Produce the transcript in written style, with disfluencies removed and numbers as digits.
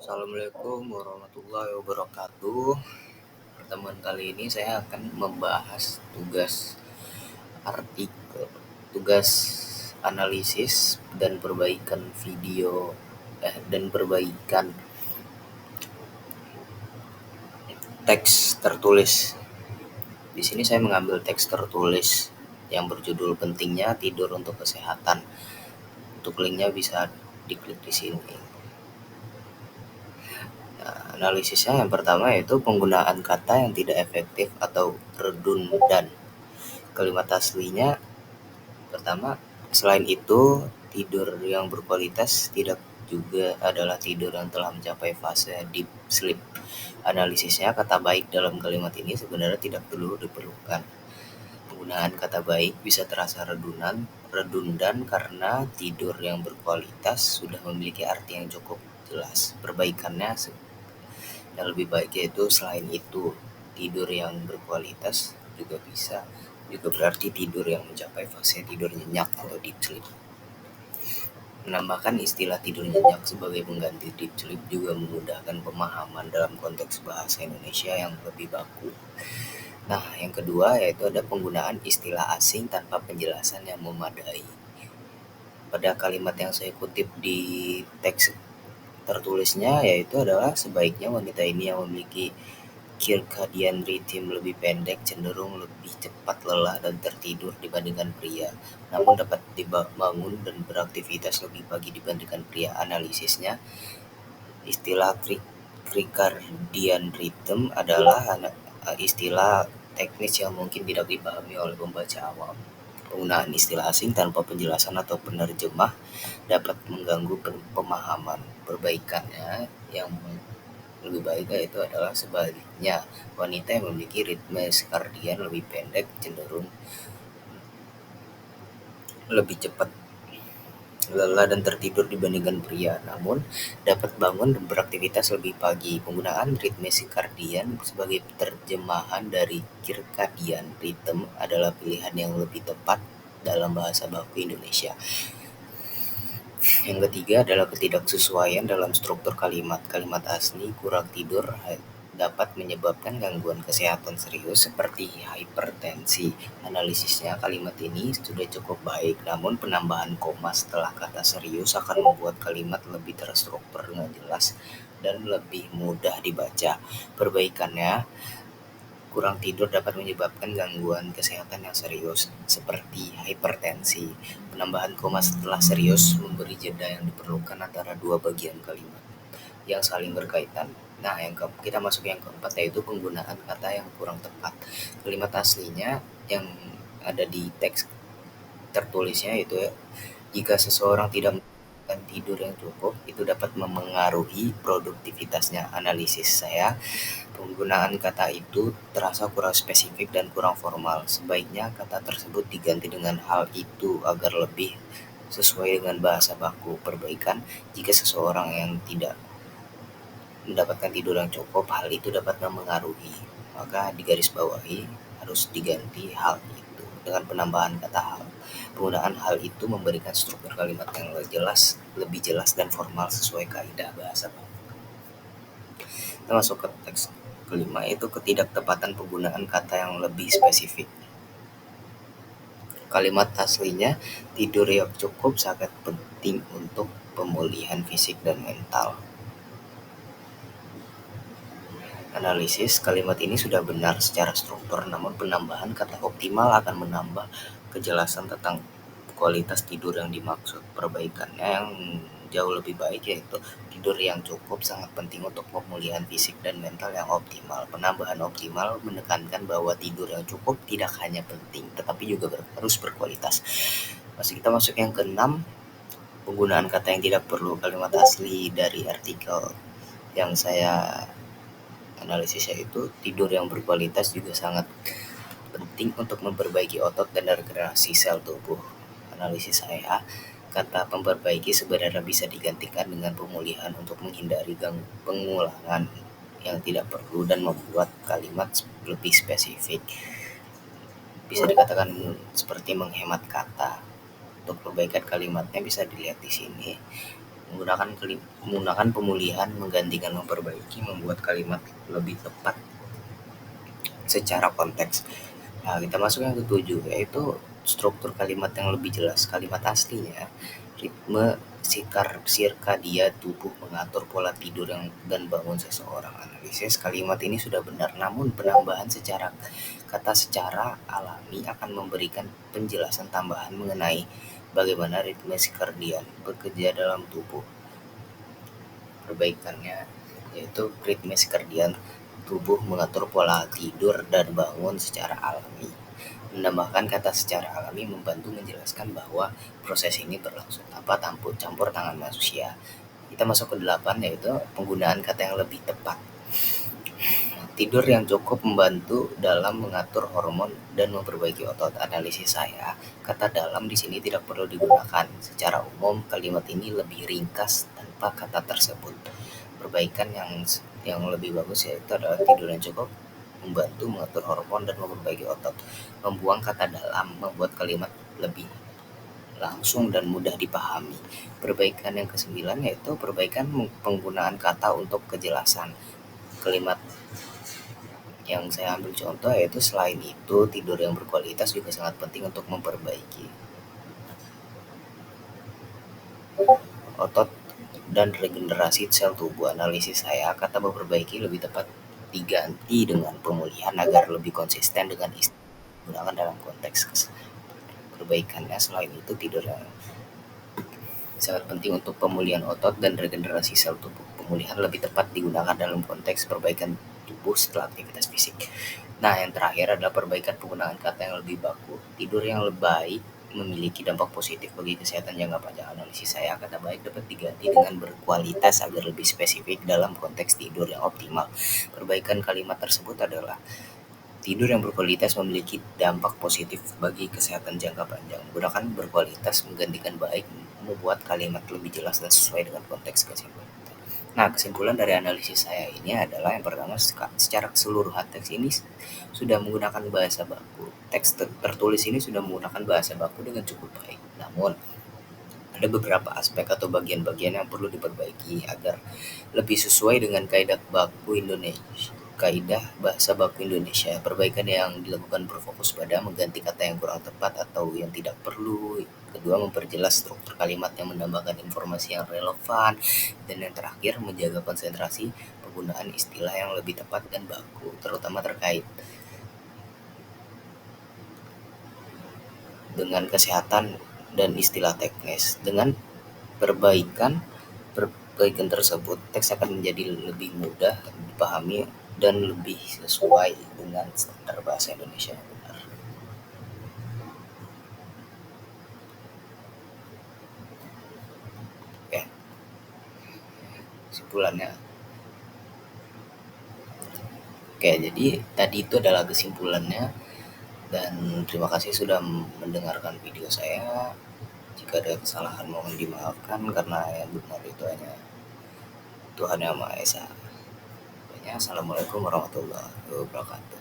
Assalamualaikum warahmatullahi wabarakatuh. Pertemuan kali ini saya akan membahas tugas analisis dan perbaikan dan perbaikan teks tertulis. Di sini saya mengambil teks tertulis yang berjudul Pentingnya Tidur untuk Kesehatan. Untuk linknya bisa diklik di sini. Analisisnya yang pertama yaitu penggunaan kata yang tidak efektif atau redundan. Kalimat aslinya pertama, selain itu, tidur yang berkualitas tidak juga adalah tidur yang telah mencapai fase deep sleep. Analisisnya, kata baik dalam kalimat ini sebenarnya tidak perlu diperlukan. Penggunaan kata baik bisa terasa redundan karena tidur yang berkualitas sudah memiliki arti yang cukup jelas. Perbaikannya yang lebih baik yaitu selain itu, tidur yang berkualitas juga berarti tidur yang mencapai fase tidur nyenyak atau deep sleep. Menambahkan istilah tidur nyenyak sebagai pengganti deep sleep juga memudahkan pemahaman dalam konteks bahasa Indonesia yang lebih baku. Nah, yang kedua yaitu ada penggunaan istilah asing tanpa penjelasan yang memadai. Pada kalimat yang saya kutip di teks tertulisnya yaitu adalah sebaiknya wanita ini yang memiliki circadian rhythm lebih pendek cenderung lebih cepat lelah dan tertidur dibandingkan pria, namun dapat dibangun dan beraktivitas lebih pagi dibandingkan pria. Analisisnya, istilah circadian rhythm adalah istilah teknis yang mungkin tidak dipahami oleh pembaca awam. Penggunaan istilah asing tanpa penjelasan atau penerjemah dapat mengganggu pemahaman. Perbaikannya yang lebih baik yaitu adalah sebaliknya, wanita yang memiliki ritme sirkadian lebih pendek cenderung lebih cepat lelah dan tertidur dibandingkan pria, namun dapat bangun dan beraktivitas lebih pagi. Penggunaan ritme sirkadian sebagai terjemahan dari circadian rhythm adalah pilihan yang lebih tepat dalam bahasa baku Indonesia. Yang ketiga adalah ketidaksesuaian dalam struktur kalimat. Kalimat asli kurang tidur dapat menyebabkan gangguan kesehatan serius seperti hipertensi. Analisisnya, kalimat ini sudah cukup baik, namun penambahan koma setelah kata serius akan membuat kalimat lebih terstruktur dengan jelas dan lebih mudah dibaca. Perbaikannya, kurang tidur dapat menyebabkan gangguan kesehatan yang serius, seperti hipertensi. Penambahan koma setelah serius memberi jeda yang diperlukan antara dua bagian kalimat yang saling berkaitan. Nah, kita masuk yang keempat, yaitu penggunaan kata yang kurang tepat. Kalimat aslinya yang ada di teks tertulisnya itu ya, jika seseorang tidak mendapatkan tidur yang cukup, itu dapat memengaruhi produktivitasnya. Analisis saya, penggunaan kata itu terasa kurang spesifik dan kurang formal. Sebaiknya kata tersebut diganti dengan hal itu agar lebih sesuai dengan bahasa baku. Perbaikan, jika seseorang yang tidak mendapatkan tidur yang cukup, hal itu dapat mempengaruhi, maka digarisbawahi harus diganti hal itu dengan penambahan kata hal. Penggunaan hal itu memberikan struktur kalimat yang lebih jelas dan formal sesuai kaidah bahasa baku. Kita masuk ke teks kelima, itu ketidaktepatan penggunaan kata yang lebih spesifik. Kalimat aslinya, tidur yang cukup sangat penting untuk pemulihan fisik dan mental. Analisis, kalimat ini sudah benar secara struktur, namun penambahan kata optimal akan menambah kejelasan tentang kualitas tidur yang dimaksud. Perbaikannya yang jauh lebih baik yaitu tidur yang cukup sangat penting untuk pemulihan fisik dan mental yang optimal. Penambahan optimal menekankan bahwa tidur yang cukup tidak hanya penting, tetapi juga harus berkualitas. Kita masuk yang keenam, penggunaan kata yang tidak perlu. Kalimat asli dari artikel yang saya analisisnya itu, tidur yang berkualitas juga sangat penting untuk memperbaiki otot dan regenerasi sel tubuh. Analisis saya, kata memperbaiki sebenarnya bisa digantikan dengan pemulihan untuk menghindari pengulangan yang tidak perlu dan membuat kalimat lebih spesifik. Bisa dikatakan seperti menghemat kata. Untuk perbaikan kalimatnya bisa dilihat di sini. Menggunakan pemulihan menggantikan memperbaiki membuat kalimat lebih tepat secara konteks. Nah, kita masuk yang ketujuh, yaitu struktur kalimat yang lebih jelas. Kalimat aslinya, ritme sirkadia tubuh mengatur pola tidur dan bangun seseorang. Analisis kalimat ini sudah benar, namun penambahan kata secara alami akan memberikan penjelasan tambahan mengenai bagaimana ritme sirkadian bekerja dalam tubuh. Perbaikannya yaitu ritme sirkadian tubuh mengatur pola tidur dan bangun secara alami. Menambahkan kata secara alami membantu menjelaskan bahwa proses ini berlangsung tanpa campur tangan manusia. Kita masuk ke 8, yaitu penggunaan kata yang lebih tepat. Tidur yang cukup membantu dalam mengatur hormon dan memperbaiki otot. Analisis saya, kata dalam di sini tidak perlu digunakan. Secara umum, kalimat ini lebih ringkas tanpa kata tersebut. Perbaikan yang lebih bagus yaitu adalah tidur yang cukup membantu mengatur hormon dan memperbaiki otot. Membuang kata dalam membuat kalimat lebih langsung dan mudah dipahami. Perbaikan yang ke-9 yaitu perbaikan penggunaan kata untuk kejelasan. Kalimat yang saya ambil contoh yaitu selain itu tidur yang berkualitas juga sangat penting untuk memperbaiki otot dan regenerasi sel tubuh. Analisis saya, kata memperbaiki lebih tepat diganti dengan pemulihan agar lebih konsisten dengan digunakan dalam konteks perbaikannya. Selain itu tidur yang sangat penting untuk pemulihan otot dan regenerasi sel tubuh. Pemulihan lebih tepat digunakan dalam konteks perbaikan tubuh setelah aktivitas fisik. Nah, yang terakhir adalah perbaikan penggunaan kata yang lebih baku. Tidur yang lebih baik memiliki dampak positif bagi kesehatan jangka panjang. Analisis saya, kata baik dapat diganti dengan berkualitas agar lebih spesifik dalam konteks tidur yang optimal. Perbaikan kalimat tersebut adalah tidur yang berkualitas memiliki dampak positif bagi kesehatan jangka panjang. Menggunakan berkualitas menggantikan baik membuat kalimat lebih jelas dan sesuai dengan konteks kesimpulan. Nah, kesimpulan dari analisis saya ini adalah yang pertama, secara keseluruhan teks ini sudah menggunakan bahasa baku. Teks tertulis ini sudah menggunakan bahasa baku dengan cukup baik. Namun, ada beberapa aspek atau bagian-bagian yang perlu diperbaiki agar lebih sesuai dengan kaidah bahasa baku Indonesia. Perbaikan yang dilakukan berfokus pada mengganti kata yang kurang tepat atau yang tidak perlu. Kedua, memperjelas struktur kalimat yang menambahkan informasi yang relevan. Dan yang terakhir, menjaga konsentrasi penggunaan istilah yang lebih tepat dan baku, terutama terkait dengan kesehatan dan istilah teknis. Dengan perbaikan tersebut, teks akan menjadi lebih mudah dipahami dan lebih sesuai dengan standar bahasa Indonesia yang benar. Oke, kesimpulannya. Oke, jadi tadi itu adalah kesimpulannya, dan terima kasih sudah mendengarkan video saya. Jika ada kesalahan mohon dimaafkan, karena yang benar itu hanya Tuhan Yang Maha Esa. Assalamualaikum warahmatullahi wabarakatuh.